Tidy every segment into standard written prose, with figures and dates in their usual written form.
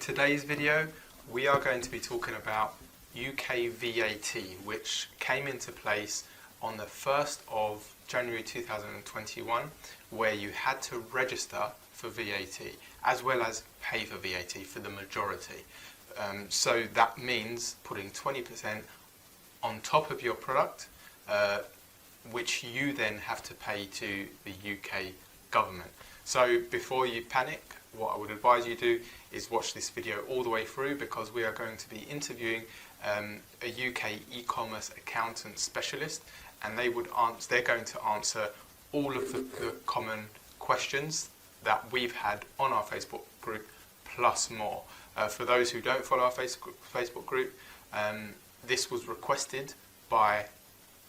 today's video, we are going to be talking about UK VAT, which came into place on the 1st of January 2021, where you had to register for VAT, as well as pay for VAT for the majority. So that means putting 20% on top of your product, which you then have to pay to the UK government. So before you panic, what I would advise you do is watch this video all the way through, because we are going to be interviewing a UK e-commerce accountant specialist, and they're going to answer all of the common questions that we've had on our Facebook group, plus more. For those who don't follow our Facebook group, this was requested by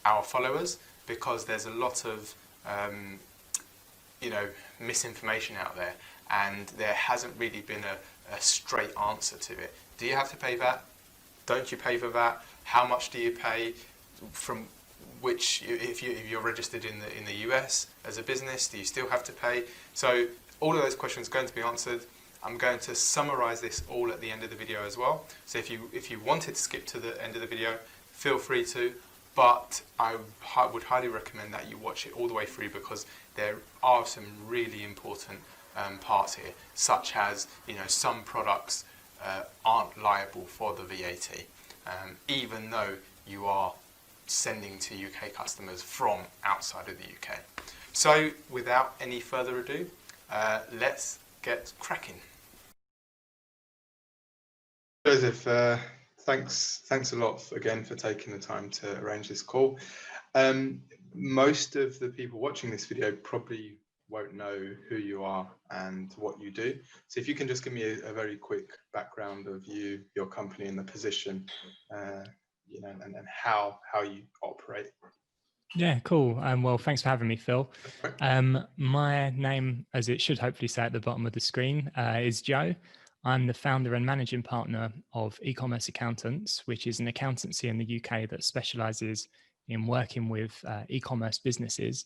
our followers because there's a lot of misinformation out there, and there hasn't really been a straight answer to it. Do you have to pay VAT? Don't you pay for VAT? How much do you pay? From which, if you're registered in the US as a business, do you still have to pay? So all of those questions are going to be answered. I'm going to summarize this all at the end of the video as well. So if you wanted to skip to the end of the video, feel free to, but I would highly recommend that you watch it all the way through, because there are some really important parts here, such as some products aren't liable for the VAT, even though you are sending to UK customers from outside of the UK. So without any further ado, let's get cracking. Joseph, thanks a lot again for taking the time to arrange this call. Most of the people watching this video probably won't know who you are and what you do. So if you can just give me a very quick background of you, your company, and the position, and how you operate. Yeah, cool. Well, thanks for having me, Phil. My name, as it should hopefully say at the bottom of the screen, is Joe. I'm the founder and managing partner of Ecommerce Accountants, which is an accountancy in the UK that specializes in working with e-commerce businesses.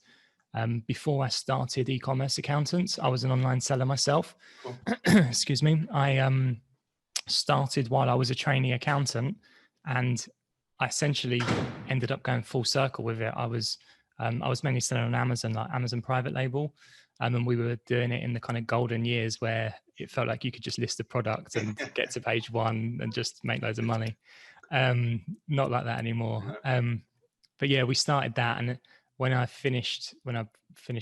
Before I started Ecommerce Accountants, I was an online seller myself. Cool. Excuse me. I started while I was a trainee accountant, and I essentially ended up going full circle with it. I was mainly selling on Amazon, like Amazon private label. And we were doing it in the kind of golden years where it felt like you could just list a product and get to page one and just make loads of money. Not like that anymore. But yeah, we started that. And when I finished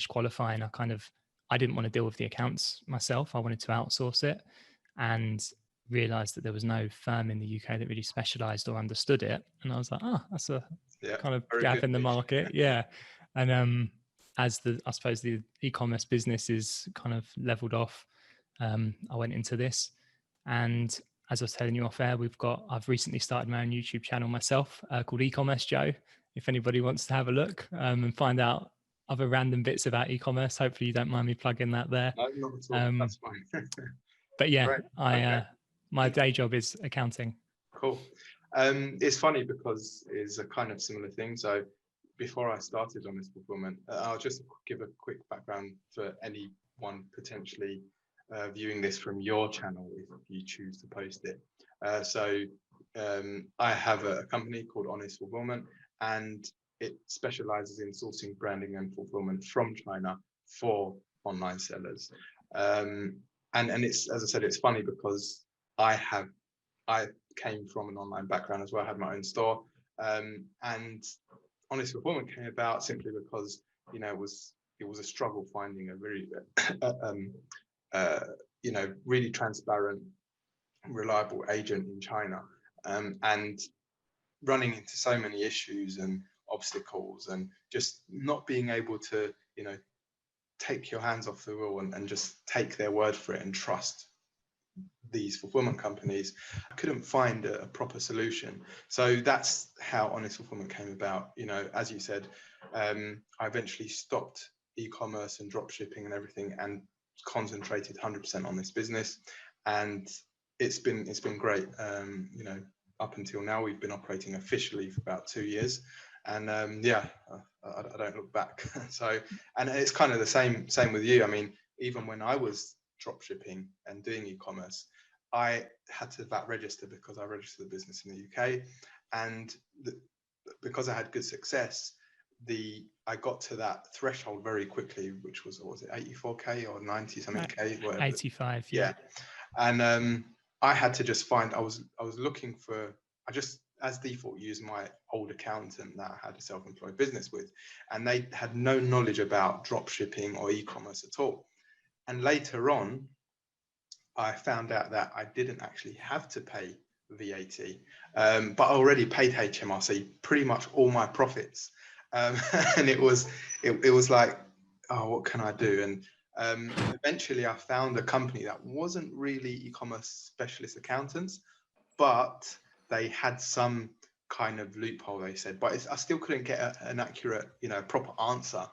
qualifying, I didn't want to deal with the accounts myself. I wanted to outsource it, and realized that there was no firm in the UK that really specialized or understood it. And I was like, that's a kind of gap in the market. Yeah. And as I suppose the e-commerce business is kind of leveled off, I went into this. And as I was telling you off air, I've recently started my own YouTube channel myself called Ecommerce Joe. If anybody wants to have a look and find out other random bits about e-commerce, hopefully you don't mind me plugging that there. No, not at all. That's fine. But yeah, my day job is accounting. Cool. It's funny because it's a kind of similar thing. So before I started on this fulfillment, I'll just give a quick background for anyone potentially viewing this from your channel if you choose to post it. I have a company called Honest Fulfillment, and it specializes in sourcing, branding, and fulfillment from China for online sellers. And it's, as I said, it's funny because I came from an online background as well. I had my own store, and Honest Fulfillment came about simply because it was a struggle finding a very really transparent, reliable agent in China, and running into so many issues and obstacles, and just not being able to take your hands off the wheel and just take their word for it and trust these fulfillment companies. I couldn't find a proper solution. So that's how Honest Fulfillment came about. As you said, I eventually stopped e-commerce and dropshipping and everything and concentrated 100% on this business, and it's been great. Up until now, we've been operating officially for about 2 years, and I don't look back. So, and it's kind of the same with you. I mean, even when I was dropshipping and doing e-commerce, I had to VAT register because I registered the business in the UK, and because I had good success, I got to that threshold very quickly, which was, what was it, 84k or 90 something k, whatever. 85, yeah. And I had to just find, I was looking for, I just as default used my old accountant that I had a self-employed business with, and they had no knowledge about drop shipping or e-commerce at all. And later on, I found out that I didn't actually have to pay VAT, but I already paid HMRC pretty much all my profits. And it was like, oh, what can I do? And eventually I found a company that wasn't really e-commerce specialist accountants, but they had some kind of loophole, they said, but I still couldn't get an accurate, proper answer.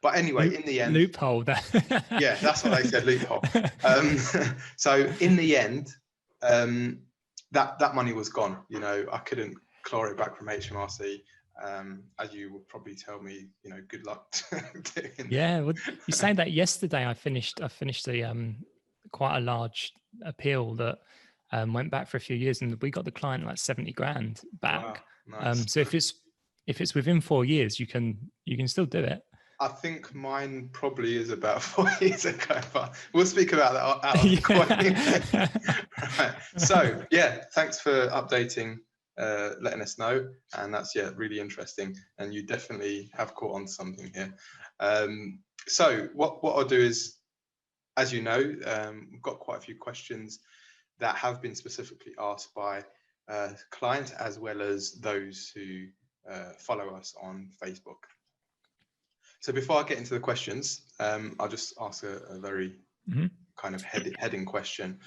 But anyway, in the end, loophole. Yeah, that's what they said, loophole. So in the end, that money was gone. I couldn't claw it back from HMRC. As you would probably tell me, good luck. Yeah, well, you saying that yesterday, I finished quite a large appeal that went back for a few years, and we got the client like 70 grand back. Wow, nice. So if it's within 4 years, you can still do it. I think mine probably is about 4 years ago, but we'll speak about that out of the Right. So yeah, thanks for updating, letting us know, and that's really interesting, and you definitely have caught on to something here. So what I'll do is, as you know, we've got quite a few questions that have been specifically asked by clients as well as those who follow us on Facebook. So before I get into the questions, I'll just ask a very kind of heading question.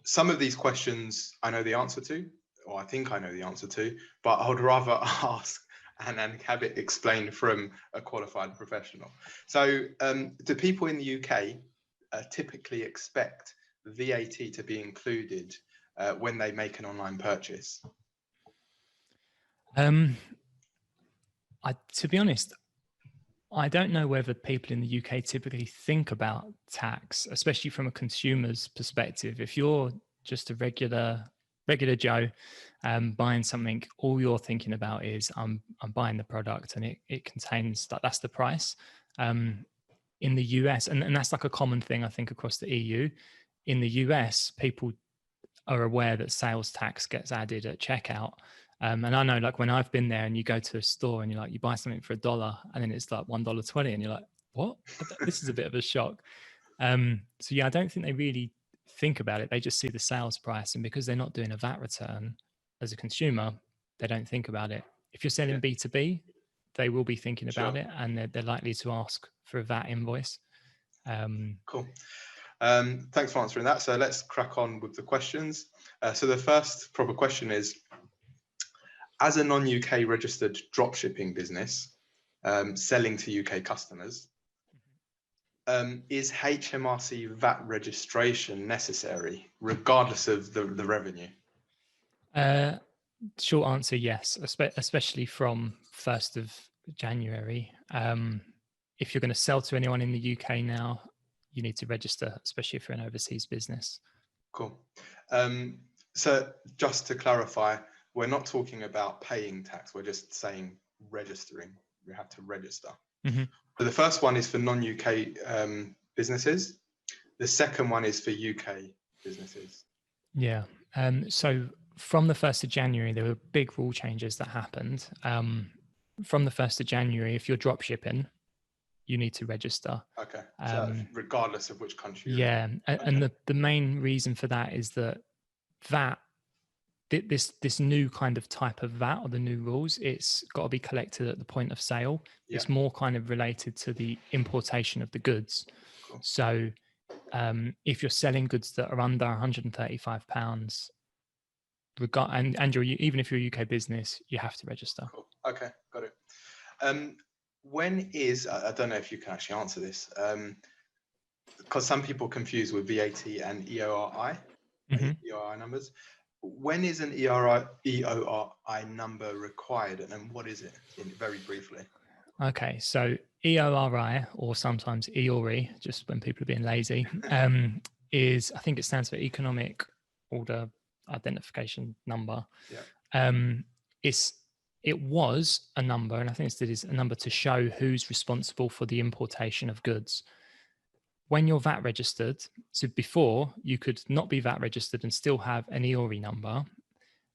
Some of these questions I know the answer to, or I think I know the answer to, but I would rather ask and have it explained from a qualified professional. So do people in the UK typically expect VAT to be included when they make an online purchase? To be honest, I don't know whether people in the UK typically think about tax, especially from a consumer's perspective. If you're just a regular Joe buying something, all you're thinking about is I'm buying the product and it contains that's the price. In the US, and that's like a common thing, I think, across the EU. In the US, people are aware that sales tax gets added at checkout. And I know, like, when I've been there and you go to a store and you buy something for $1 and then it's like $1.20 and you're like, what? This is a bit of a shock. So yeah, I don't think they really think about it. They just see the sales price, and because they're not doing a VAT return as a consumer, they don't think about it. If you're selling B2B, they will be thinking about it, and they're likely to ask for a VAT invoice. Cool. Thanks for answering that. So let's crack on with the questions. So the first proper question is, as a non-UK registered dropshipping business selling to UK customers, is HMRC VAT registration necessary regardless of the revenue? Short answer, yes, especially from 1st of January. If you're going to sell to anyone in the UK now, you need to register, especially if you're an overseas business. Cool. So just to clarify, we're not talking about paying tax. We're just saying registering. You have to register. So the first one is for non-UK businesses. The second one is for UK businesses. Yeah. So from the 1st of January, there were big rule changes that happened. From the 1st of January, if you're drop shipping, you need to register. Okay. So regardless of which country you're in. And the main reason for that is that VAT, this new kind of type of VAT, or the new rules, it's got to be collected at the point of sale. Yeah. It's more kind of related to the importation of the goods. Cool. So if you're selling goods that are under £135, and even if you're a UK business, you have to register. Cool. Okay, got it. When is, I don't know if you can actually answer this, because some people confuse with VAT and EORI, EORI numbers. When is an EORI number required, and what is it, very briefly? Okay, so EORI, or sometimes EORI, just when people are being lazy, is, I think it stands for Economic Order Identification Number. Yeah. It was a number, and I think it is a number to show who's responsible for the importation of goods. When you're VAT registered, so before you could not be VAT registered and still have an EORI number,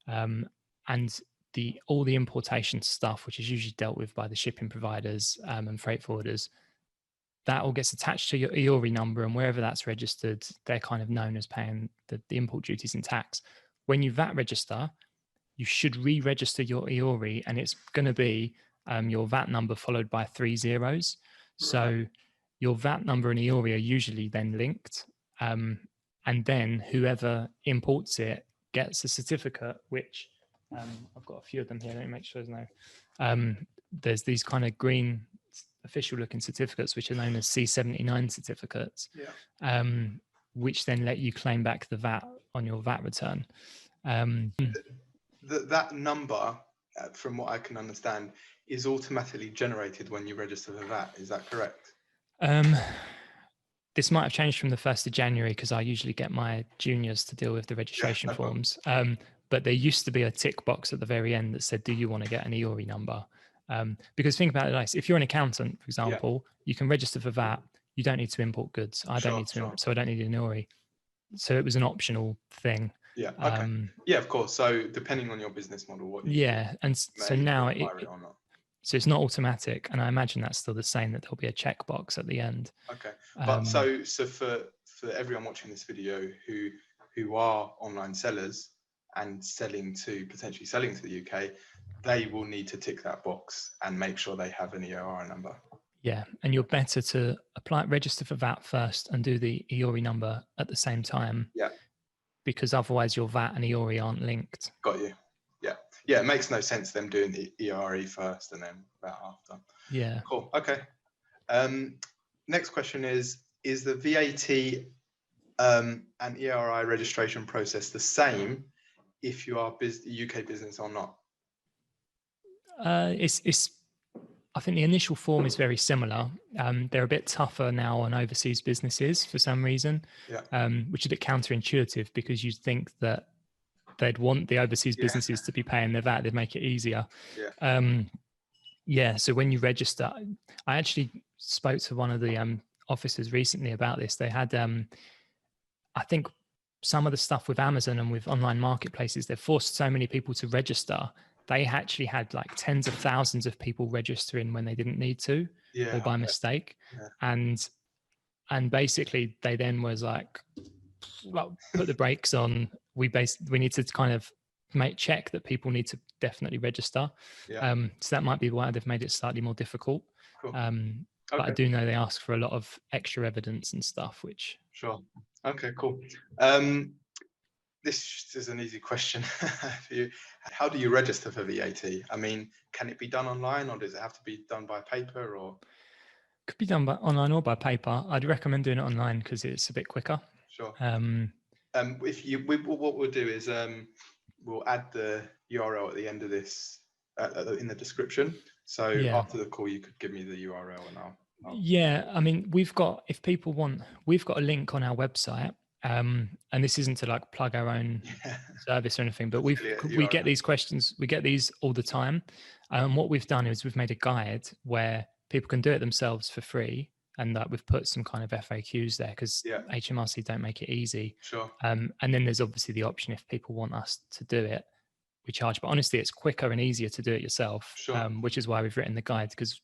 and all the importation stuff, which is usually dealt with by the shipping providers and freight forwarders, that all gets attached to your EORI number, and wherever that's registered, they're kind of known as paying the import duties and tax. When you VAT register, you should re-register your EORI, and it's going to be your VAT number followed by 3 zeros. So your VAT number and EORI are usually then linked, and then whoever imports it gets a certificate, which I've got a few of them here. Let me make sure there's no. There's these kind of green official looking certificates, which are known as C79 certificates, which then let you claim back the VAT on your VAT return. That number, from what I can understand, is automatically generated when you register for VAT. Is that correct? This might have changed from the 1st of January because I usually get my juniors to deal with the registration forms. But there used to be a tick box at the very end that said, do you want to get an EORI number? Because think about it like, if you're an accountant, for example, you can register for VAT. You don't need to import goods. I don't need to, so I don't need an EORI. So it was an optional thing. Yeah. Okay. Yeah, of course. So depending on your business model, what you and so now so it's not automatic, and I imagine that's still the same, that there'll be a checkbox at the end. Okay. But so for everyone watching this video who are online sellers and potentially selling to the UK, they will need to tick that box and make sure they have an EORI number. Yeah, and you're better to register for VAT first and do the EORI number at the same time. Yeah. Because otherwise your VAT and EORI aren't linked. Got you. Yeah. Yeah, it makes no sense them doing the EORI first and then VAT after. Yeah. Cool. Okay. Next question is the VAT and EORI registration process the same if you are UK business or not? I think the initial form is very similar. They're a bit tougher now on overseas businesses for some reason, which is a bit counterintuitive because you'd think that they'd want the overseas businesses to be paying their VAT. They'd make it easier. So when you register, I actually spoke to one of the officers recently about this. They had, I think, some of the stuff with Amazon and with online marketplaces, they've forced so many people to register. They actually had like tens of thousands of people registering when they didn't need to, or by mistake. And basically they then was like, well, put the brakes on. We need to kind of check that people need to definitely register. So that might be why they've made it slightly more difficult. Cool. But I do know they ask for a lot of extra evidence and stuff, which. Sure. Okay, cool. This is an easy question for you. How do you register for VAT? I mean, can it be done online, or does it have to be done by paper, or? Could be done by online or by paper. I'd recommend doing it online because it's a bit quicker. Sure. What we'll do is we'll add the URL at the end of this in the description. So after the call, you could give me the URL and I'll. Yeah, I mean, we've got a link on our website. And this isn't to like plug our own service or anything, but we get these questions, we get these all the time. What we've done is we've made a guide where people can do it themselves for free, and that we've put some kind of FAQs there because HMRC don't make it easy. Sure. And then there's obviously the option if people want us to do it, we charge. But honestly, it's quicker and easier to do it yourself, which is why we've written the guide, because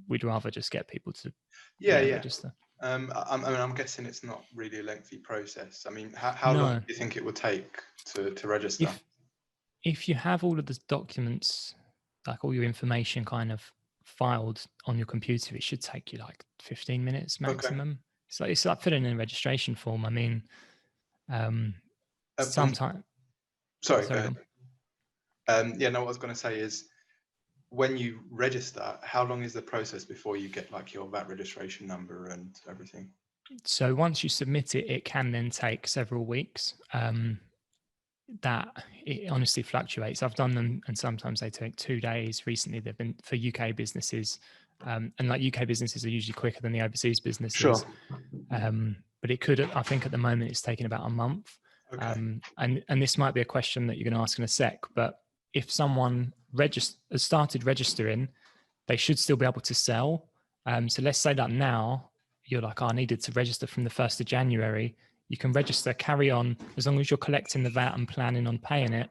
we'd rather just get people to register. I'm guessing it's not really a lengthy process. I mean, how long do you think it would take to register? If you have all of the documents, like all your information kind of filed on your computer, it should take you like 15 minutes maximum. It's like filling in a registration form. I mean, sometimes. Sorry. Go ahead. What I was going to say is, when you register, how long is the process before you get like your VAT registration number and everything? So once you submit it, it can then take several weeks. That it honestly fluctuates. I've done them and sometimes they take 2 days. Recently, they've been for UK businesses. And like UK businesses are usually quicker than the overseas businesses. Sure. but it could, I think at the moment it's taking about a month. Okay. And this might be a question that you're going to ask in a sec, but if someone has started registering, they should still be able to sell. So let's say that now you're like, oh, I needed to register from the 1st of January. You can register, carry on, as long as you're collecting the VAT and planning on paying it,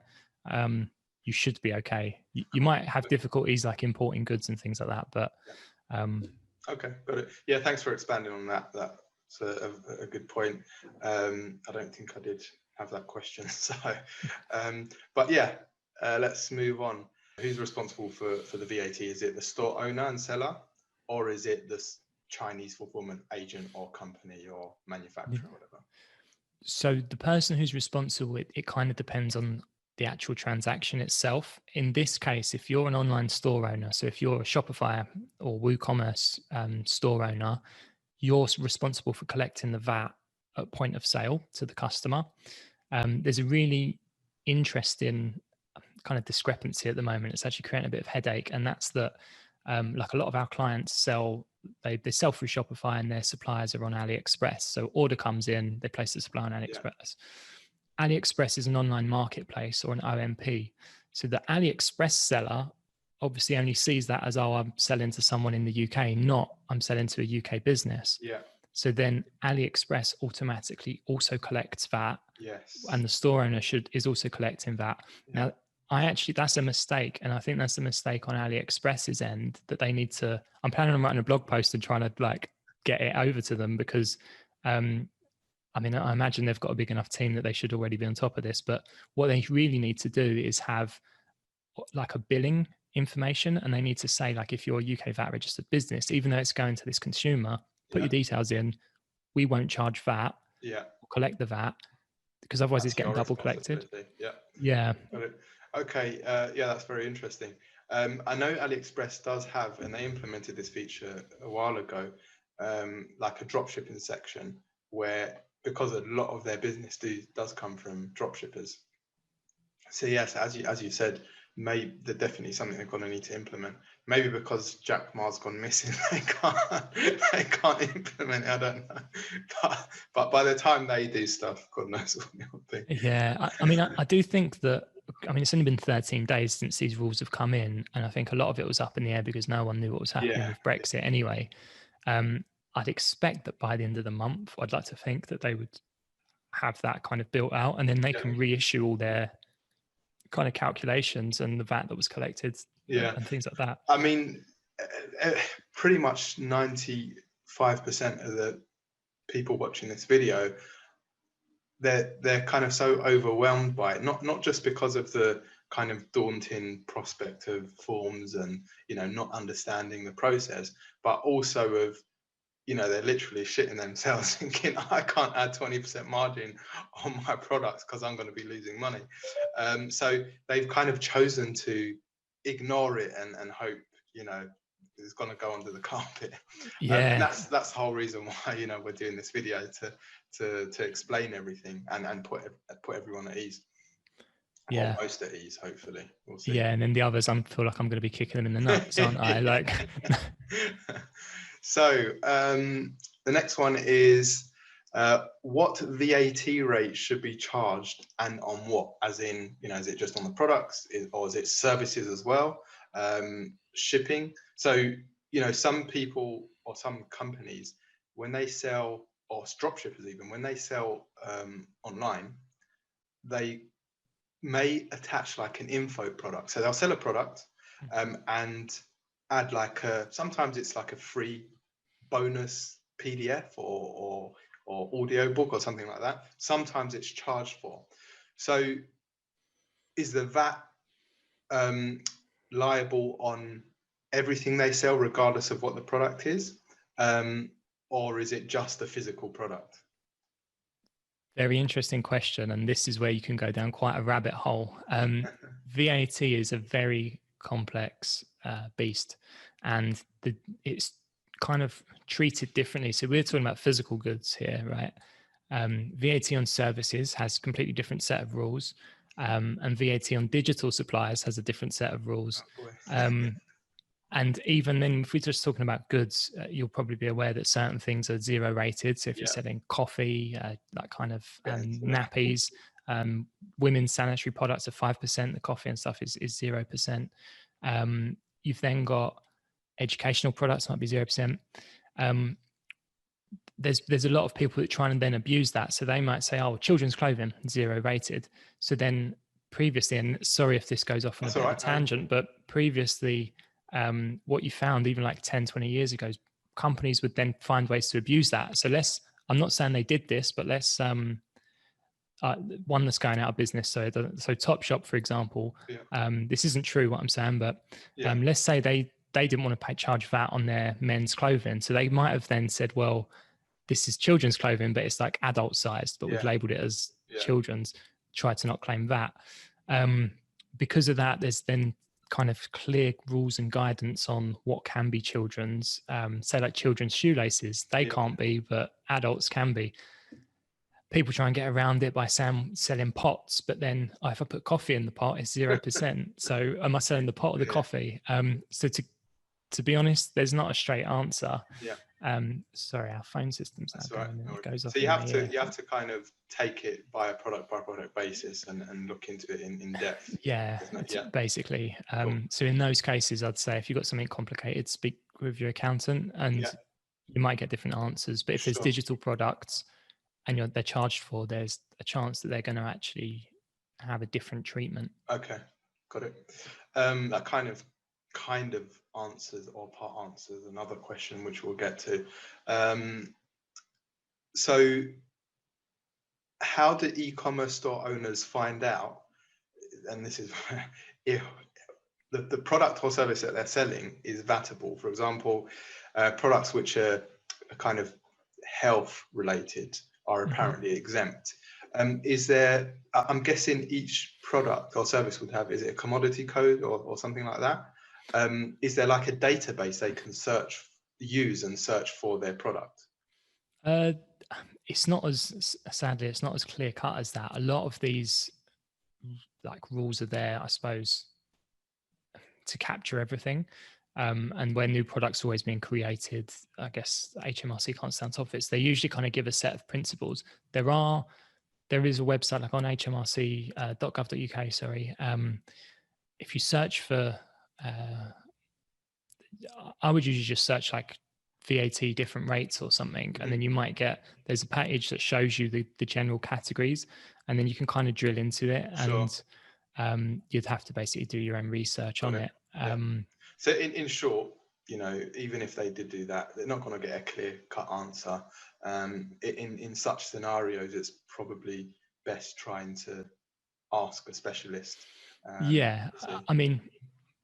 you should be okay. You might have difficulties like importing goods and things like that, but okay, got it. Yeah, thanks for expanding on that. That's a good point. I don't think I did have that question. So, but yeah, let's move on. Who's responsible for the VAT? Is it the store owner and seller, or is it the Chinese fulfillment agent or company or manufacturer or whatever? So the person who's responsible, it kind of depends on the actual transaction itself. In this case, if you're an online store owner, so if you're a Shopify or WooCommerce store owner, you're responsible for collecting the VAT at point of sale to the customer. There's a really interesting kind of discrepancy at the moment. It's actually creating a bit of headache, and that's that like a lot of our clients sell, they sell through Shopify and their suppliers are on AliExpress. So order comes in, they place the supply on AliExpress. Yeah. AliExpress is an online marketplace or an OMP. So the AliExpress seller obviously only sees that as, oh, I'm selling to someone in the UK, not I'm selling to a UK business. Yeah. So then AliExpress automatically also collects VAT. Yes. And the store owner is also collecting VAT. Yeah. Now, that's a mistake. And I think that's a mistake on AliExpress's end that they need to, I'm planning on writing a blog post and trying to like get it over to them because, I mean, I imagine they've got a big enough team that they should already be on top of this, but what they really need to do is have like a billing information, and they need to say like, if you're a UK VAT registered business, even though it's going to this consumer, put your details in, we won't charge VAT, or collect the VAT, because otherwise it's getting double collected. Yeah. Okay. Yeah, that's very interesting. I know AliExpress does have, and they implemented this feature a while ago, like a dropshipping section where, because a lot of their business does come from dropshippers. So yes, as you said, they're definitely something they're going to need to implement. Maybe because Jack Ma's gone missing, they can't implement it. I don't know. But by the time they do stuff, God knows what they'll do. Yeah, I mean, I do think that. I mean, it's only been 13 days since these rules have come in, and I think a lot of it was up in the air because no one knew what was happening with Brexit anyway. I'd expect that by the end of the month, I'd like to think that they would have that kind of built out, and then they can reissue all their kind of calculations and the VAT that was collected and things like that. I mean, pretty much 95% of the people watching this video, they're kind of so overwhelmed by it, not just because of the kind of daunting prospect of forms and, you know, not understanding the process, but also of, you know, they're literally shitting themselves thinking, I can't add 20% margin on my products because I'm going to be losing money. So they've kind of chosen to ignore it and hope, you know, it's going to go under the carpet. Yeah. That's the whole reason why, you know, we're doing this video to explain everything and put everyone at ease. Yeah. Or most at ease, hopefully. We'll see. Yeah, and then the others, I feel like I'm going to be kicking them in the nuts, aren't I? Like. So the next one is what VAT rate should be charged and on what? As in, you know, is it just on the products or is it services as well? Shipping. So, you know, some people or some companies, when they sell, or dropshippers even, when they sell online, they may attach like an info product. So they'll sell a product and add like sometimes it's like a free bonus PDF or audio book or something like that. Sometimes it's charged for. So is the VAT liable on everything they sell regardless of what the product is, or is it just a physical product? Very interesting question, and this is where you can go down quite a rabbit hole. VAT is a very complex beast, and it's kind of treated differently. So we're talking about physical goods here, right? VAT on services has a completely different set of rules, and VAT on digital suppliers has a different set of rules. And even then, if we're just talking about goods, you'll probably be aware that certain things are 0 rated. So if you're selling coffee, that kind of nappies, women's sanitary products are 5%. The coffee and stuff is 0%. You've then got educational products, might be 0%. There's a lot of people that try and then abuse that. So they might say, oh, children's clothing, 0 rated. So then previously, and sorry if this goes off on a bit of a tangent, but previously, what you found even like 10, 20 years ago, companies would then find ways to abuse that. So I'm not saying they did this, but one that's going out of business. So Topshop, for example, this isn't true what I'm saying, but let's say they didn't want to charge VAT on their men's clothing. So they might have then said, well, this is children's clothing, but it's like adult sized, but we've labeled it as children's, try to not claim VAT. Because of that, there's then kind of clear rules and guidance on what can be children's, say like children's shoelaces, they can't be, but adults can be. People try and get around it by selling pots, but then if I put coffee in the pot, it's 0%. So am I selling the pot or the coffee? So to be honest, there's not a straight answer. Sorry, our phone system's now going and it goes off. So you have to kind of take it by a product basis and look into it in depth. Basically. Cool. So in those cases, I'd say if you've got something complicated, speak with your accountant and you might get different answers. But if there's digital products and they're charged for, there's a chance that they're going to actually have a different treatment. Okay, got it. That kind of answers or part answers another question which we'll get to. So how do e-commerce store owners find out, and this is if the product or service that they're selling is vatable? For example, products which are kind of health related are apparently exempt. Is there, I'm guessing each product or service would have, is it a commodity code or something like that? Is there like a database they can use and search for their product? It's not sadly, it's not as clear cut as that. A lot of these like rules are there, I suppose, to capture everything. And where new products are always being created, I guess HMRC can't stand on top of it. So they usually kind of give a set of principles. There is a website like on hmrc.gov.uk, sorry. If you search for, I would usually just search like VAT different rates or something, and then you might there's a page that shows you the general categories, and then you can kind of drill into it, and you'd have to basically do your own research on it. So in short, even if they did do that, they're not going to get a clear-cut answer. In such scenarios, it's probably best trying to ask a specialist. I mean,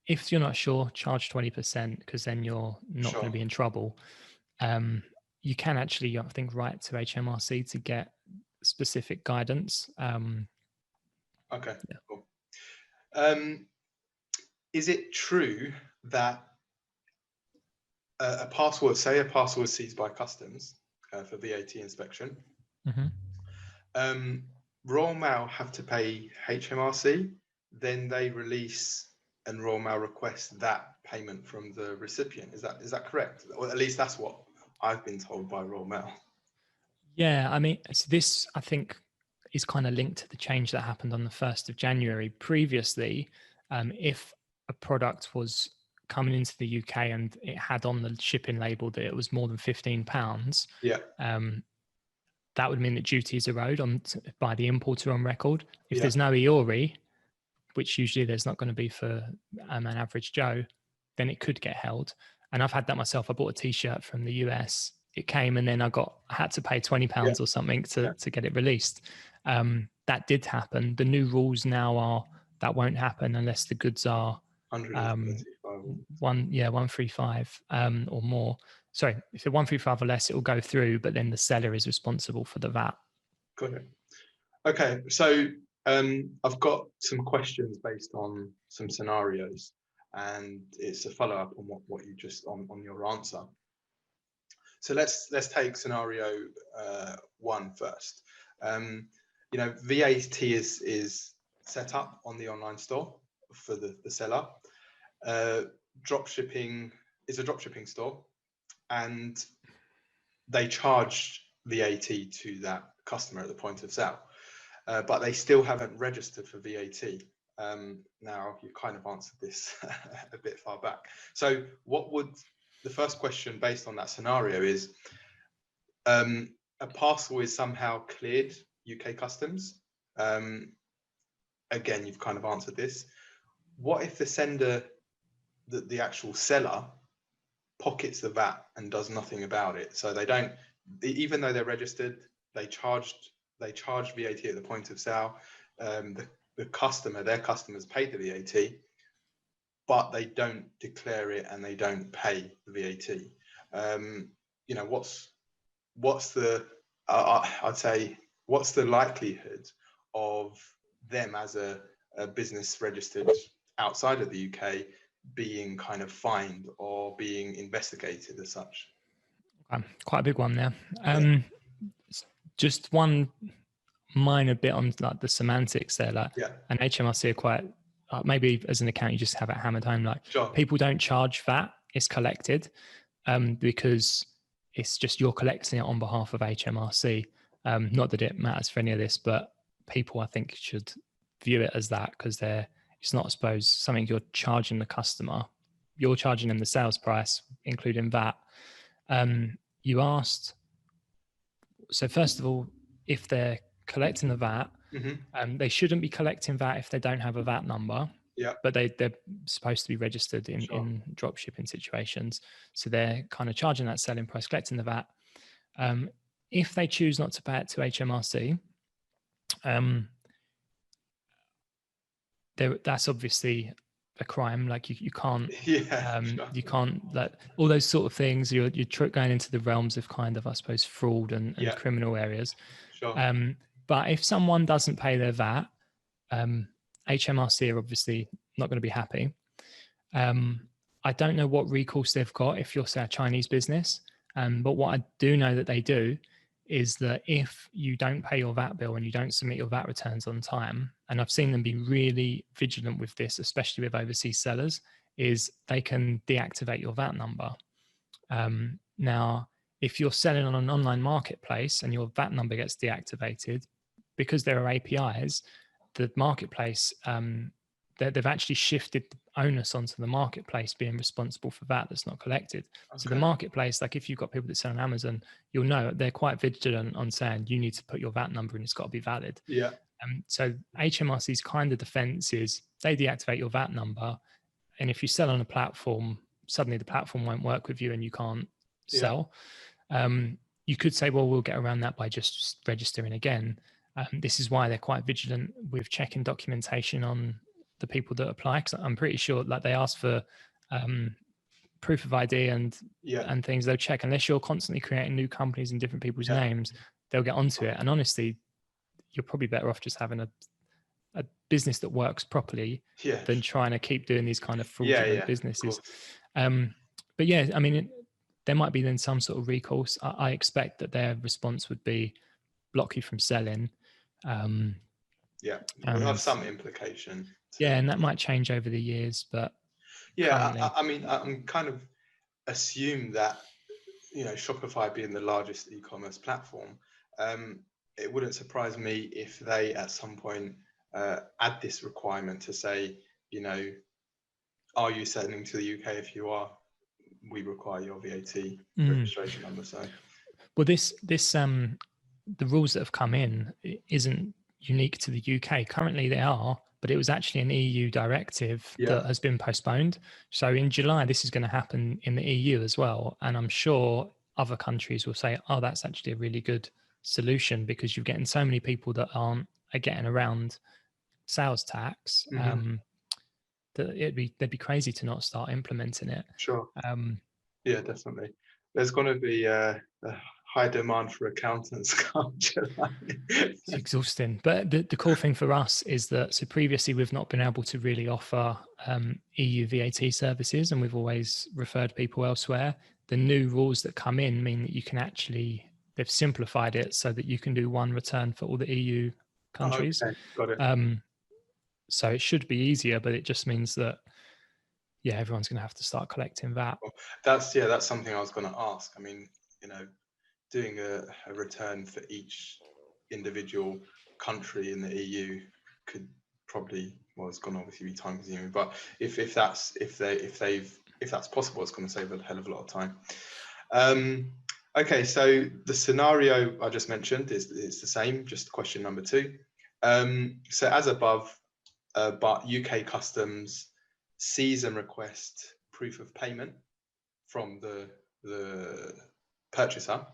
if you're not sure, charge 20% because then you're not going to be in trouble. You can actually, I think, write to HMRC to get specific guidance. Okay, cool. Is it true that a parcel is seized by customs for VAT inspection? Royal Mail have to pay HMRC, then they release and Royal Mail request that payment from the recipient. Is that correct? Or at least that's what I've been told by Royal Mail. Yeah, I mean, this I think is kind of linked to the change that happened on the 1st of January. Previously, if a product was coming into the UK and it had on the shipping label that it was more than £15, that would mean that duties erode by the importer on record. If there's no EORI, which usually there's not going to be for an average Joe, then it could get held. And I've had that myself. I bought a T-shirt from the US. It came and then I had to pay £20 or something to get it released. That did happen. The new rules now are that won't happen unless the goods are 135 or more. Sorry, if they're 135 or less, it will go through, but then the seller is responsible for the VAT. Got it. Okay, so I've got some questions based on some scenarios, and it's a follow-up on what you just on your answer. So let's take scenario 1 first. VAT is set up on the online store for the seller. dropshipping is a dropshipping store, and they charge VAT to that customer at the point of sale, but they still haven't registered for VAT. Now, you kind of answered this a bit far back. So what would the first question based on that scenario is, a parcel is somehow cleared UK customs. Again, you've kind of answered this. What if the sender, the actual seller, pockets the VAT and does nothing about it? So they don't, even though they're registered, they charge VAT at the point of sale. The customer, their customers paid the VAT, but they don't declare it and they don't pay the VAT. You know, what's the I'd say, what's the likelihood of them as a business registered outside of the UK being kind of fined or being investigated as such? Quite a big one there. Just one minor bit on like the semantics there, like, and HMRC are quite, maybe as an account you just have it hammered home, like, people don't charge VAT, it's collected, because it's just you're collecting it on behalf of HMRC. Not that it matters for any of this, but people I think should view it as that, because it's not, I suppose, something you're charging the customer. You're charging them the sales price, including VAT. You asked, so first of all, if they're collecting the VAT, they shouldn't be collecting VAT if they don't have a VAT number. But they're supposed to be registered in drop shipping situations. So they're kind of charging that selling price, collecting the VAT. If they choose not to pay it to HMRC, that's obviously a crime. Like you can't, you can't, like, all those sort of things. You're going into the realms of kind of, I suppose, fraud and criminal areas. But if someone doesn't pay their VAT, HMRC are obviously not going to be happy. I don't know what recourse they've got if you're, say, a Chinese business. But what I do know that they do is that if you don't pay your VAT bill and you don't submit your VAT returns on time, and I've seen them be really vigilant with this, especially with overseas sellers, is they can deactivate your VAT number. Now, if you're selling on an online marketplace and your VAT number gets deactivated, because there are APIs, the marketplace, they've actually shifted the onus onto the marketplace being responsible for VAT that's not collected. So the marketplace, like if you've got people that sell on Amazon, you'll know they're quite vigilant on saying you need to put your VAT number and it's got to be valid. So HMRC's kind of defense is they deactivate your VAT number, and if you sell on a platform, suddenly the platform won't work with you and you can't sell. You could say, well, we'll get around that by just registering again. This is why they're quite vigilant with checking documentation on the people that apply, because I'm pretty sure like they ask for proof of ID and things. They'll check, unless you're constantly creating new companies in different people's names, they'll get onto it. And honestly, you're probably better off just having a business that works properly than trying to keep doing these kind of fraudulent businesses. But yeah, I mean, there might be then some sort of recourse. I expect that their response would be block you from selling. We'll have some implication. And that might change over the years, but I mean, I'm kind of assume that, you know, Shopify being the largest e-commerce platform, it wouldn't surprise me if they at some point add this requirement to say, you know, are you selling to the UK? If you are, we require your VAT registration number. So, well, this the rules that have come in isn't unique to the UK. Currently they are, but it was actually an EU directive that has been postponed. So in July, this is going to happen in the EU as well. And I'm sure other countries will say, oh, that's actually a really good solution, because you're getting so many people that aren't getting around sales tax. That they'd be crazy to not start implementing it. Yeah, definitely. There's going to be a high demand for accountants come July. It's exhausting. But the cool thing for us is that, so previously we've not been able to really offer EU VAT services, and we've always referred people elsewhere. The new rules that come in mean that you can actually, they've simplified it so that you can do one return for all the EU countries. Got it. So it should be easier, but it just means that yeah, everyone's going to have to start collecting VAT. That's something I was going to ask. I mean, doing a return for each individual country in the EU could probably, well, it's going to obviously be time consuming, but if that's possible, it's going to save a hell of a lot of time. Okay, so the scenario I just mentioned is the same, just question number 2. So as above, but UK Customs seize and request proof of payment from the purchaser.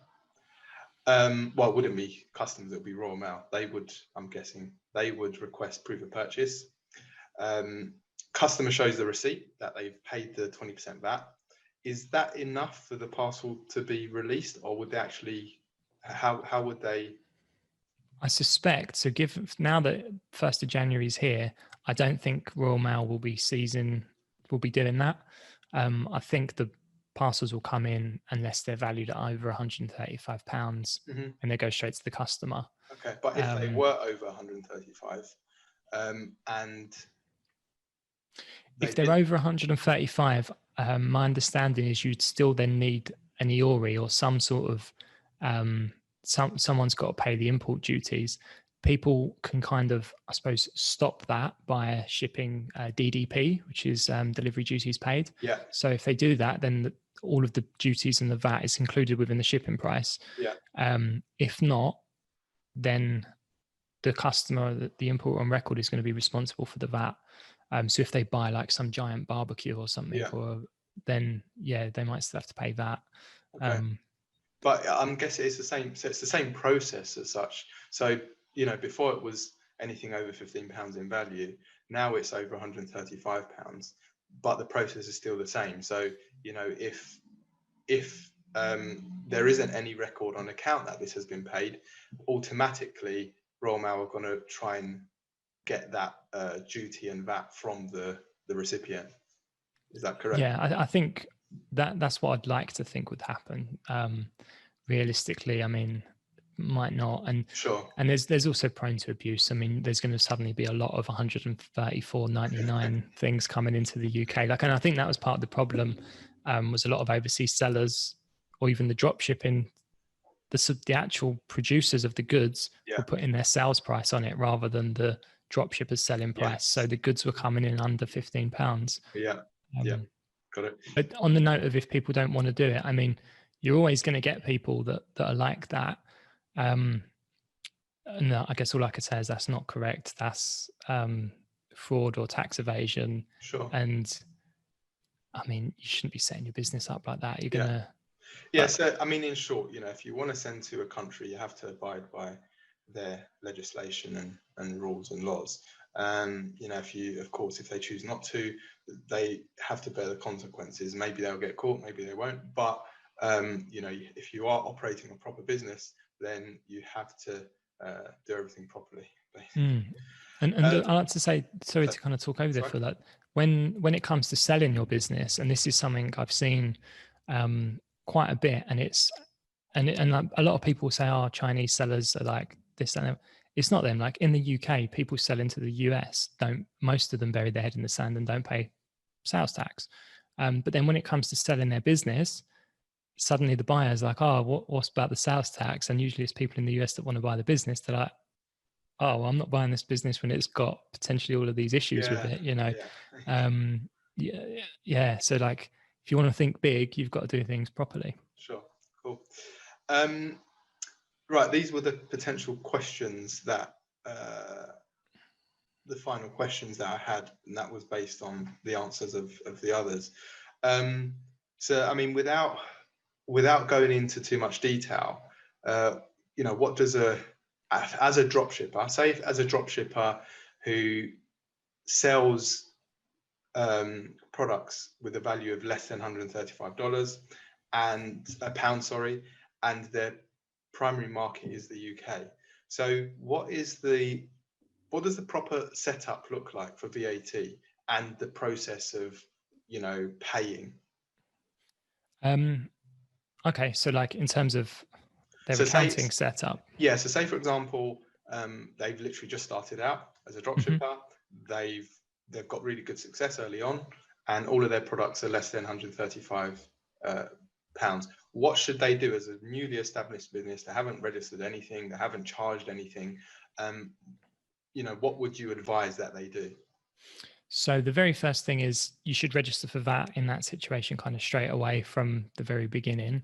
Well, it wouldn't be Customs, it would be Royal Mail. I'm guessing they would request proof of purchase. Customer shows the receipt that they've paid the 20% VAT. Is that enough for the parcel to be released, or would they actually, how would they? I suspect, so now that 1st of January is here, I don't think Royal Mail will be doing that. I think the parcels will come in unless they're valued at over £135, and they go straight to the customer. Okay, but if they were over 135, and if they're over 135, my understanding is you'd still then need an EORI or some sort of someone's got to pay the import duties. People can kind of, I suppose, stop that by shipping DDP, which is delivery duties paid. Yeah. So if they do that, then all of the duties and the VAT is included within the shipping price. Yeah. If not, then the customer, the importer on record, is going to be responsible for the VAT. So if they buy like some giant barbecue or something, then they might still have to pay VAT. Okay. But I'm guessing it's the same. So it's the same process as such. So, before it was anything over £15 in value. Now it's over £135, but the process is still the same. So, if there isn't any record on account that this has been paid, automatically Royal Mail are going to try and get that duty and VAT from the recipient. Is that correct? Yeah, I think that's what I'd like to think would happen. Realistically, I mean, might not, and sure. And there's also prone to abuse. I mean, there's going to suddenly be a lot of 134.99 things coming into the UK. And I think that was part of the problem. Was a lot of overseas sellers, or even the drop shipping, the actual producers of the goods were putting their sales price on it rather than the drop shippers selling price. Yes. So the goods were coming in under £15. Yeah. Got it. But on the note of if people don't want to do it, I mean, you're always going to get people that are like that. No, I guess all I could say is that's not correct. That's fraud or tax evasion. Sure. And I mean, you shouldn't be setting your business up like that. You're gonna. Yeah. So I mean, in short, if you want to send to a country, you have to abide by their legislation and rules and laws. If they choose not to, they have to bear the consequences. Maybe they'll get caught, maybe they won't. But if you are operating a proper business, then you have to do everything properly, basically. And I like to say, sorry to kind of talk over there for that. When it comes to selling your business, and this is something I've seen quite a bit, and a lot of people say, "Oh, Chinese sellers are like this and that." It's not them. Like in the UK, people sell into the US. Most of them bury their head in the sand and don't pay sales tax. But then when it comes to selling their business, suddenly the buyer's like, "Oh, what's about the sales tax?" And usually it's people in the US that want to buy the business. They're like, "Oh, well, I'm not buying this business when it's got potentially all of these issues with it." So like, if you want to think big, you've got to do things properly. Sure. Cool. Right. These were the potential questions that the final questions that I had, and that was based on the answers of the others. So, I mean, without going into too much detail, what does as a dropshipper, say as a dropshipper who sells products with a value of less than $135 and £1, and their primary market is the UK. So what does the proper setup look like for VAT and the process of paying? Okay, so like in terms of their accounting setup. Yeah, so say for example, they've literally just started out as a dropshipper. They've got really good success early on, and all of their products are less than 135 pounds. What should they do as a newly established business? They haven't registered anything, they haven't charged anything. What would you advise that they do? So the very first thing is you should register for VAT in that situation kind of straight away from the very beginning.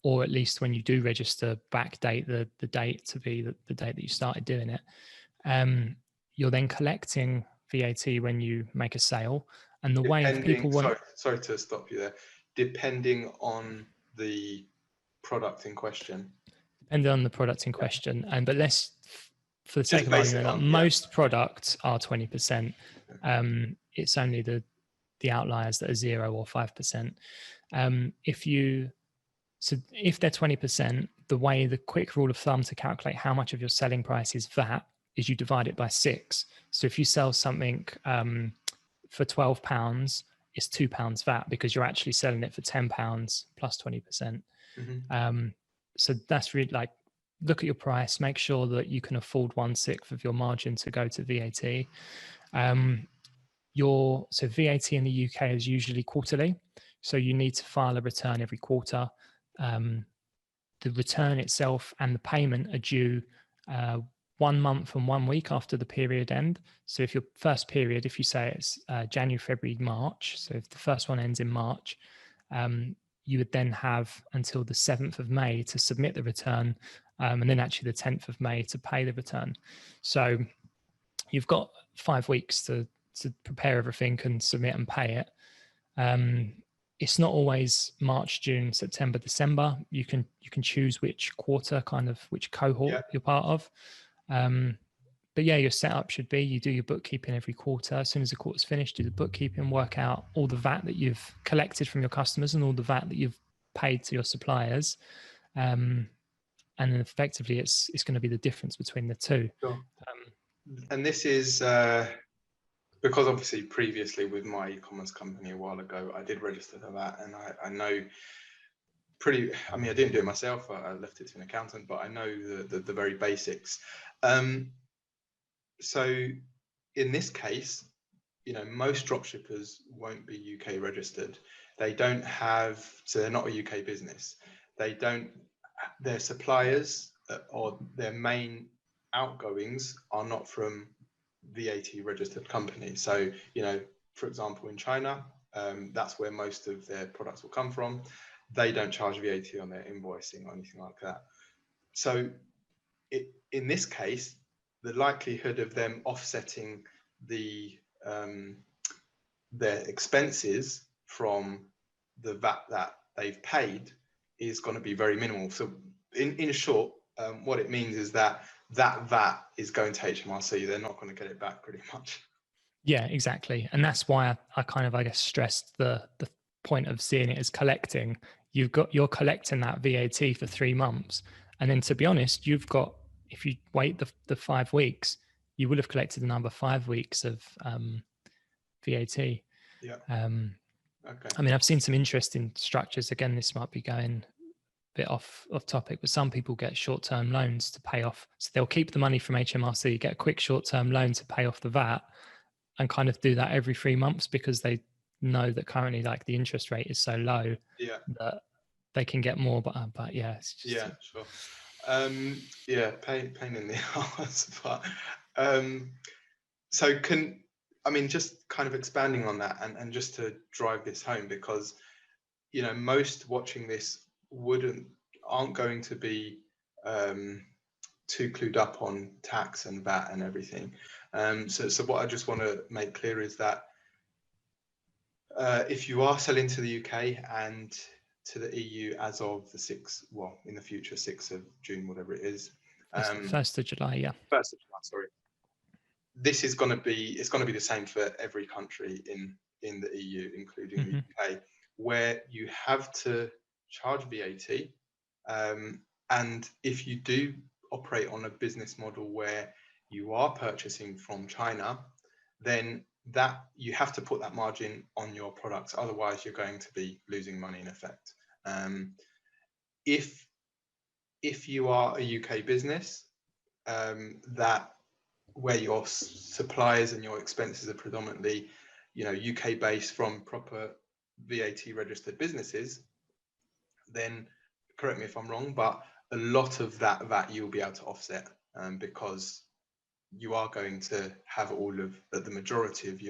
Or at least when you do register, backdate the date to be the date that you started doing it. You're then collecting VAT when you make a sale. And the way people want... Sorry to stop you there. Depending on the product in question. Depending on the product in question. But let's, for the sake of argument, most products are 20%. It's only the outliers that are 0 or 5%. If they're 20%, the quick rule of thumb to calculate how much of your selling price is VAT is you divide it by 6. So if you sell something for £12, it's £2 VAT because you're actually selling it for £10 plus 20%. So that's really like, look at your price, make sure that you can afford 1/6 of your margin to go to VAT. So VAT in the UK is usually quarterly. So you need to file a return every quarter. The return itself and the payment are due 1 month and 1 week after the period end. So if your first period, if you say it's January, February, March, so if the first one ends in March, you would then have until the 7th of May to submit the return, and then actually the 10th of May to pay the return. So you've got 5 weeks to prepare everything and submit and pay it. It's not always March, June, September, December. You can choose which quarter, which cohort you're part of. But yeah, your setup should be, you do your bookkeeping every quarter. As soon as the quarter's finished, do the bookkeeping, work out all the VAT that you've collected from your customers and all the VAT that you've paid to your suppliers. And then effectively it's going to be the difference between the two. Sure. And this is because obviously previously with my e-commerce company a while ago, I did register for that, and I know I didn't do it myself, I left it to an accountant, but I know the very basics. So in this case, most dropshippers won't be UK registered. They don't have, so they're not a UK business. Their suppliers or their main outgoings are not from VAT registered companies. So, for example, in China, that's where most of their products will come from. They don't charge VAT on their invoicing or anything like that. So in this case, the likelihood of them offsetting their expenses from the VAT that they've paid is going to be very minimal. So in short, what it means is that VAT is going to HMRC. They're not going to get it back pretty much. Yeah, exactly. And that's why I guess stressed the point of seeing it as collecting. You're collecting that VAT for 3 months. And then to be honest, if you wait the 5 weeks, you will have collected another 5 weeks of VAT. Yeah. Okay. I mean, I've seen some interesting structures. Again, this might be going a bit off topic, but some people get short-term loans to pay off. So they'll keep the money from HMRC, get a quick short-term loan to pay off the VAT, and kind of do that every 3 months because they know that currently like the interest rate is so low that they can get more. But yeah, it's just sure. Pain in the arse. But so just kind of expanding on that and just to drive this home, because most watching this aren't going to be too clued up on tax and VAT and everything. So what I just want to make clear is that if you are selling to the UK and to the EU as of the 6th, well, in the future, 6th of June, whatever it is. 1st of July, yeah. 1st of July, sorry. It's going to be the same for every country in the EU, including the UK, where you have to charge VAT. And if you do operate on a business model where you are purchasing from China, then that you have to put that margin on your products. Otherwise, you're going to be losing money in effect. If you are a UK business, where your suppliers and your expenses are predominantly UK based from proper VAT registered businesses, then correct me if I'm wrong, but a lot of that VAT you'll be able to offset, because you are going to have all of the majority of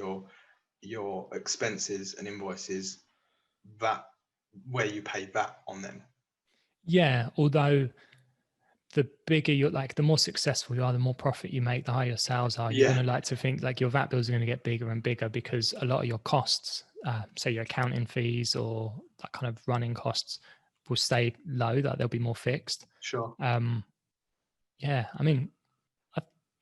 your expenses and invoices VAT, where you pay VAT on them. Yeah, although the bigger you're, like, the more successful you are, the more profit you make, the higher your sales are. You're Yeah. going to like to think like your VAT bills are going to get bigger and bigger, because a lot of your costs, say your accounting fees or that kind of running costs, will stay low, that they'll be more fixed. Sure. Yeah, I mean,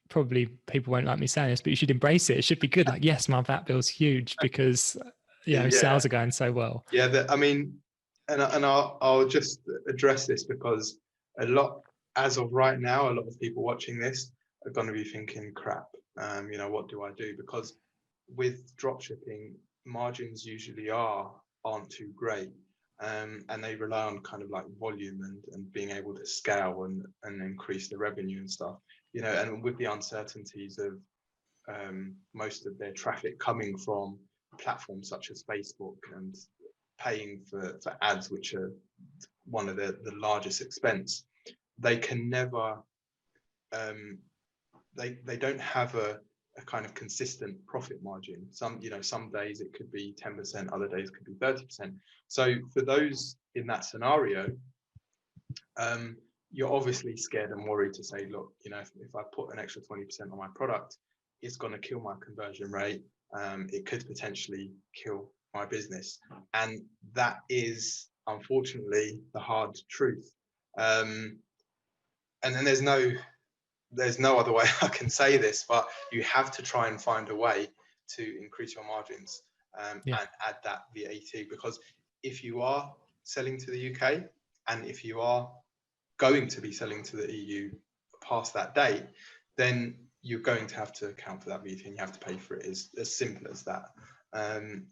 probably people won't like me saying this, but you should embrace it. It should be good. Like, yes, my VAT bill's huge because sales are going so well. Yeah, I mean, and I'll just address this, because a lot, as of right now, a lot of people watching this are going to be thinking, crap, what do I do? Because with dropshipping, margins usually aren't too great, and they rely on kind of like volume and being able to scale and increase the revenue and stuff, and with the uncertainties of most of their traffic coming from platforms such as Facebook and paying for ads, which are one of the largest expense, they can never they don't have a kind of consistent profit margin. Some days it could be 10%, other days it could be 30%. So for those in that scenario, you're obviously scared and worried to say, look, if I put an extra 20% on my product, it's going to kill my conversion rate. It could potentially kill my business, and that is unfortunately the hard truth. And then there's no other way I can say this, but you have to try and find a way to increase your margins, and add that VAT, because if you are selling to the UK, and if you are going to be selling to the EU past that date, then you're going to have to account for that VAT, and you have to pay for it. It's as simple as that.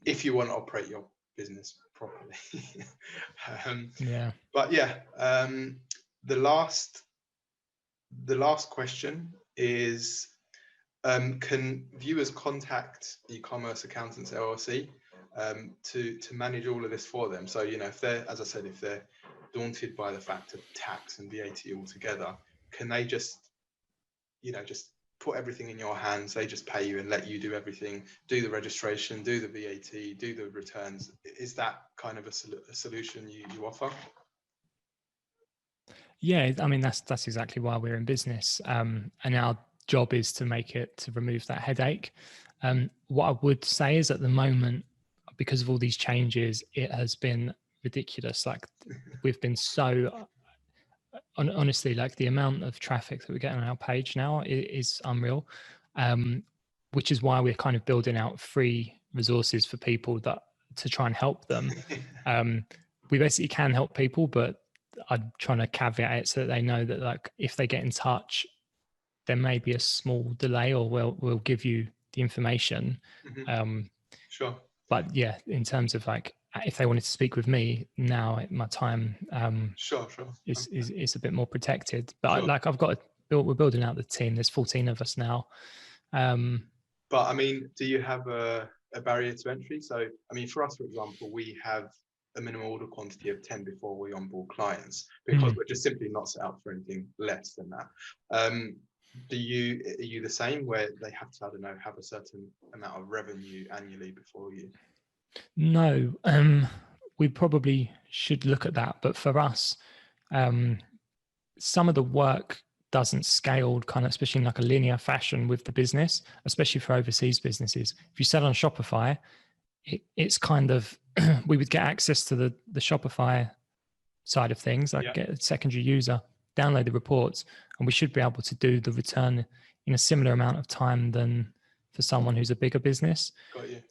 If you want to operate your business properly. But yeah, the last question is, can viewers contact Ecommerce Accountants LLC to manage all of this for them? So, if they're, as I said, if they're daunted by the fact of tax and VAT altogether, can they just put everything in your hands? They just pay you and let you do everything, do the registration, do the VAT, do the returns. Is that kind of a solution you offer? Yeah, I mean, that's exactly why we're in business. And our job is to remove that headache. What I would say is, at the moment, because of all these changes, it has been ridiculous. Like, we've been so, honestly, like, the amount of traffic that we get on our page now is unreal, which is why we're kind of building out free resources for people to try and help them. We basically can help people, but I'm trying to caveat it so that they know that, like, if they get in touch, there may be a small delay, or we'll give you the information. Sure. But yeah, in terms of, like, if they wanted to speak with me now, my time sure is a bit more protected. But sure. We're building out the team. There's 14 of us now. But I mean, do you have a barrier to entry? So, I mean, for us, for example, we have a minimum order quantity of 10 before we onboard clients, because we're just simply not set up for anything less than that. Are you the same, where they have to, I don't know, have a certain amount of revenue annually before you? No, we probably should look at that. But for us, some of the work doesn't scale kind of, especially in like a linear fashion with the business, especially for overseas businesses. If you sell on Shopify, it's kind of, we would get access to the Shopify side of things, like get a secondary user, download the reports, and we should be able to do the return in a similar amount of time than for someone who's a bigger business. Got you.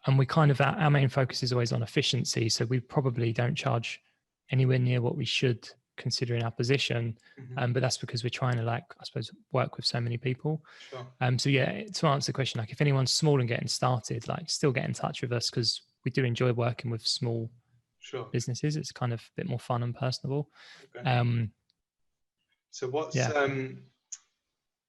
And we kind of, our main focus is always on efficiency. So we probably don't charge anywhere near what we should, considering our position. But that's because we're trying to, like, I suppose, work with so many people. Sure. So yeah, to answer the question, like, if anyone's small and getting started, like, still get in touch with us, because we do enjoy working with small businesses. It's kind of a bit more fun and personable. Okay. So what's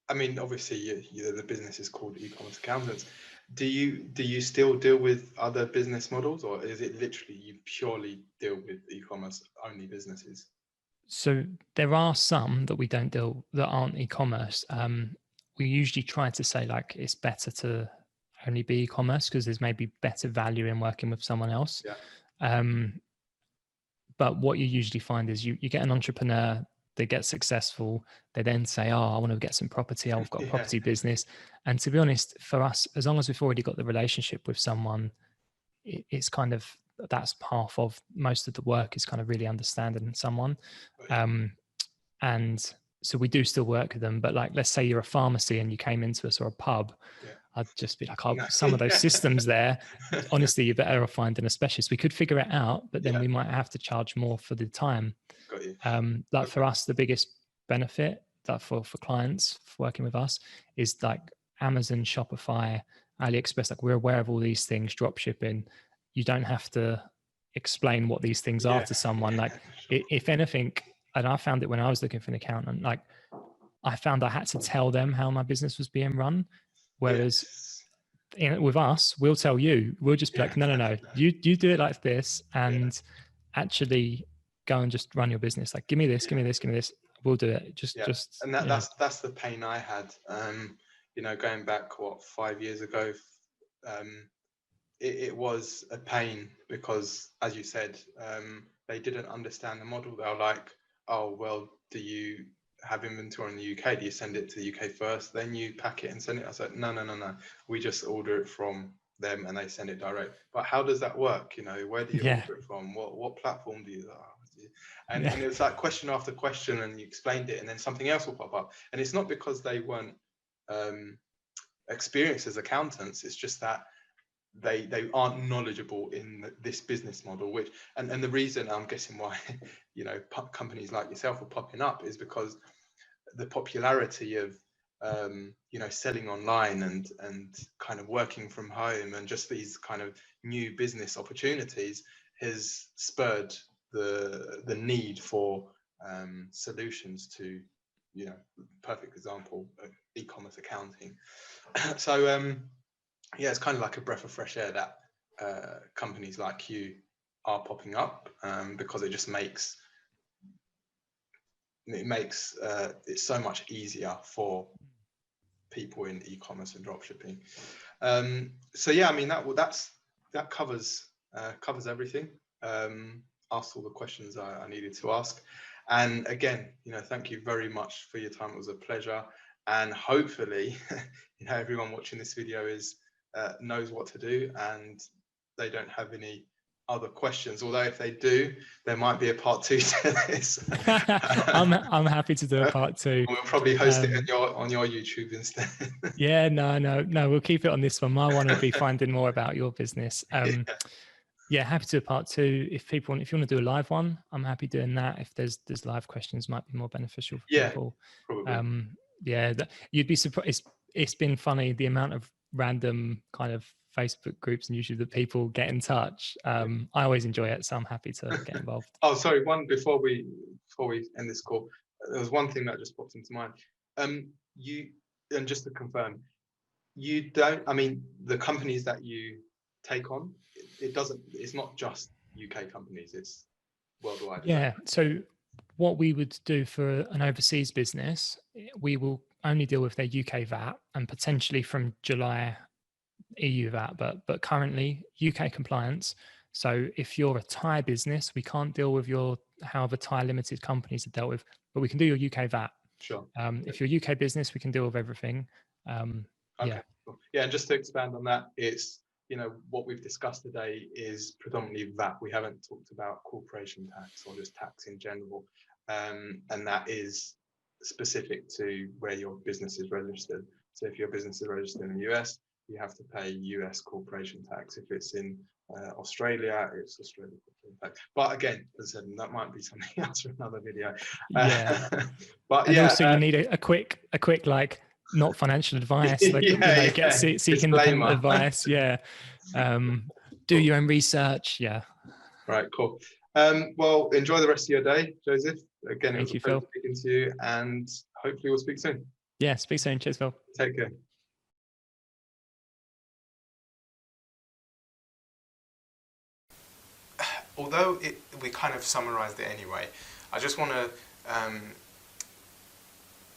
I mean, obviously, the business is called Ecommerce Accountants. Do you still deal with other business models, or is it literally you purely deal with e-commerce only businesses? So there are some that we don't deal that aren't e-commerce. We usually try to say like it's better to only be e-commerce because there's maybe better value in working with someone else. Yeah. But what you usually find is you get an entrepreneur, they get successful, they then say, oh, I want to get some property, I've got a property business. And to be honest, for us, as long as we've already got the relationship with someone, it's kind of, that's half of most of the work is kind of really understanding someone. And so we do still work with them, but like, let's say you're a pharmacy and you came into us, or a pub, I'd just be like, oh, some of those systems there, honestly, you're better off finding a specialist. We could figure it out, but then we might have to charge more for the time. Got you. Like for us, the biggest benefit that for clients working with us is like Amazon, Shopify, AliExpress, like we're aware of all these things, drop shipping. You don't have to explain what these things are to someone. Like if anything, and I found it when I was looking for an accountant, like I found I had to tell them how my business was being run. Whereas with us, we'll tell you, we'll just be like, no, you do it like this, and actually go and just run your business. Like, give me this, we'll do it. Just and that's the pain I had. You know, going back 5 years ago, it was a pain because, as you said, they didn't understand the model. They were like, oh well, do you have inventory in the UK? Do you send it to the UK first, then you pack it and send it? I said, no. We just order it from them and they send it direct. But how does that work? You know, where do you order it from? What platform do you? And it was like question after question, and you explained it, and then something else will pop up. And it's not because they weren't experienced as accountants. It's just that they aren't knowledgeable in this business model, which and the reason I'm guessing why you know companies like yourself are popping up is because the popularity of you know selling online and kind of working from home and just these kind of new business opportunities has spurred the need for solutions to, you know, perfect example of e-commerce accounting. So yeah, it's kind of like a breath of fresh air that companies like you are popping up because it just makes it so much easier for people in e-commerce and dropshipping. So yeah, I mean that covers everything. Asked all the questions I needed to ask, and again, you know, thank you very much for your time. It was a pleasure, and hopefully, you know, everyone watching this video knows what to do and they don't have any other questions, although if they do, there might be a part 2 to this. I'm happy to do a part 2. We'll probably host it on your YouTube instead. No, we'll keep it on this one. My one will be finding more about your business. Yeah, happy to do a part 2. If you want to do a live one, I'm happy doing that. If there's live questions, might be more beneficial for people. Probably. You'd be surprised. It's been funny the amount of random kind of Facebook groups and usually the people get in touch. I always enjoy it, so I'm happy to get involved. Oh, sorry, before we end this call, there was one thing that just popped into mind. And just to confirm, you don't, I mean, the companies that you take on, it's not just UK companies, it's worldwide. Yeah, so what we would do for an overseas business, we will only deal with their UK VAT and potentially from July EU VAT, but currently UK compliance. So if you're a Thai business, we can't deal with however Thai limited companies are dealt with, but we can do your UK VAT. Sure. If you're a UK business, we can deal with everything. Okay. Cool. Yeah, and just to expand on that, it's, you know, what we've discussed today is predominantly VAT. We haven't talked about corporation tax or just tax in general, and that is specific to where your business is registered. So if your business is registered in the US, you have to pay US corporation tax. If it's in Australia, it's Australian corporation tax. But again, as I said, that might be something else for another video. But and also you need a quick like not financial advice, like seeking independent advice. Do your own research. Right, cool. Well, enjoy the rest of your day, Joseph. Again, it was a pleasure speaking to you, and hopefully we'll speak soon. Yeah, speak soon. Cheers, Phil. Take care. Although we kind of summarised it anyway, I just want to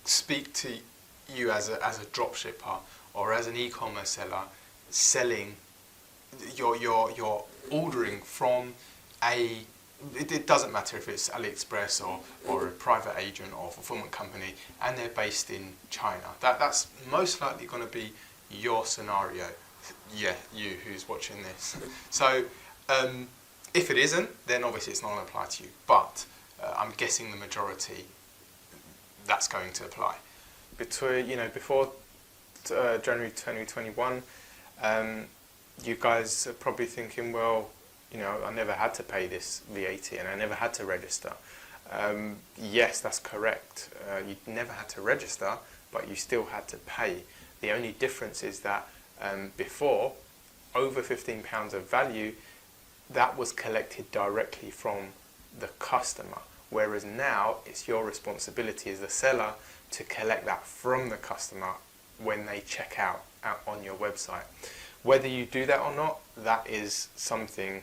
speak to you as a dropshipper or as an e-commerce seller selling. You're ordering from it doesn't matter if it's AliExpress or a private agent or fulfillment company, and they're based in China. That's most likely going to be your scenario. Yeah, you who's watching this. So if it isn't, then obviously it's not going to apply to you. But I'm guessing the majority, that's going to apply. Before January 2021, you guys are probably thinking, well, I never had to pay this VAT and I never had to register. Yes, that's correct. You never had to register, but you still had to pay. The only difference is that before, over £15 of value, that was collected directly from the customer, whereas now it's your responsibility as the seller to collect that from the customer when they check out on your website. Whether you do that or not, that is something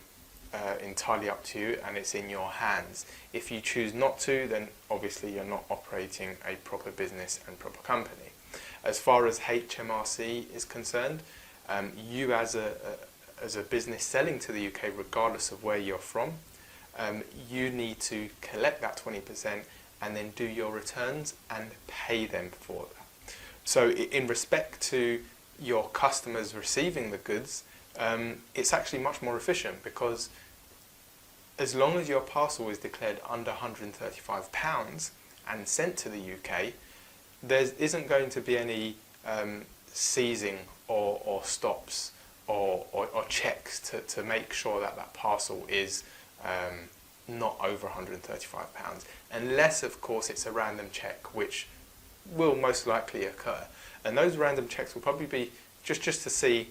entirely up to you, and it's in your hands. If you choose not to, then obviously you're not operating a proper business and proper company. As far as HMRC is concerned, you as a business selling to the UK, regardless of where you're from, you need to collect that 20% and then do your returns and pay them for that. So in respect to your customers receiving the goods, it's actually much more efficient, because as long as your parcel is declared under £135 and sent to the UK, there isn't going to be any seizing or stops or checks to make sure that parcel is not over £135, unless of course it's a random check, which will most likely occur. And those random checks will probably be just to see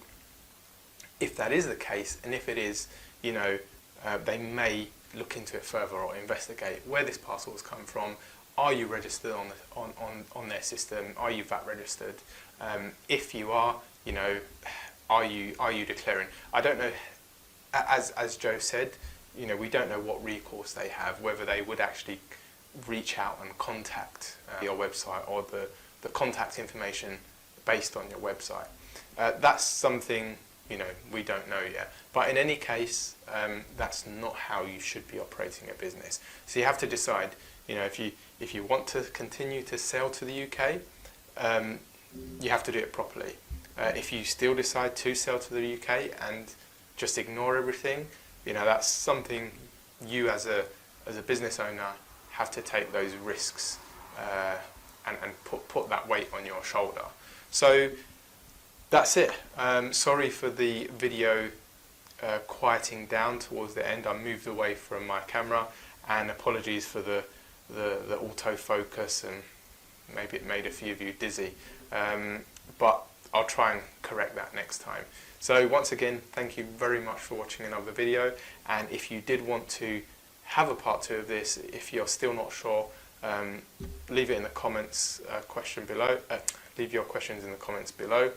if that is the case, and if it is, they may look into it further or investigate where this parcel has come from. Are you registered on their system? Are you VAT registered? If you are, are you declaring? I don't know. As Joe said, we don't know what recourse they have, whether they would actually reach out and contact your website or the contact information based on your website. That's something we don't know yet. But in any case, that's not how you should be operating a business. So you have to decide, if you want to continue to sell to the UK, you have to do it properly. If you still decide to sell to the UK and just ignore everything, that's something you as a business owner have to take those risks and put that weight on your shoulder. So that's it. Sorry for the video quieting down towards the end. I moved away from my camera, and apologies for the autofocus, and maybe it made a few of you dizzy. But I'll try and correct that next time. So once again, thank you very much for watching another video. And if you did want to have a part 2 of this, if you're still not sure, leave it in the comments leave your questions in the comments below,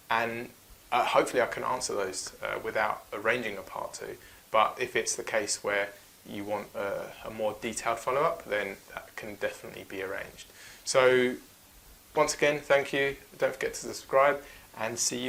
and hopefully I can answer those without arranging a part 2. But if it's the case where you want a more detailed follow-up, then that can definitely be arranged. So once again, thank you. Don't forget to subscribe, and see you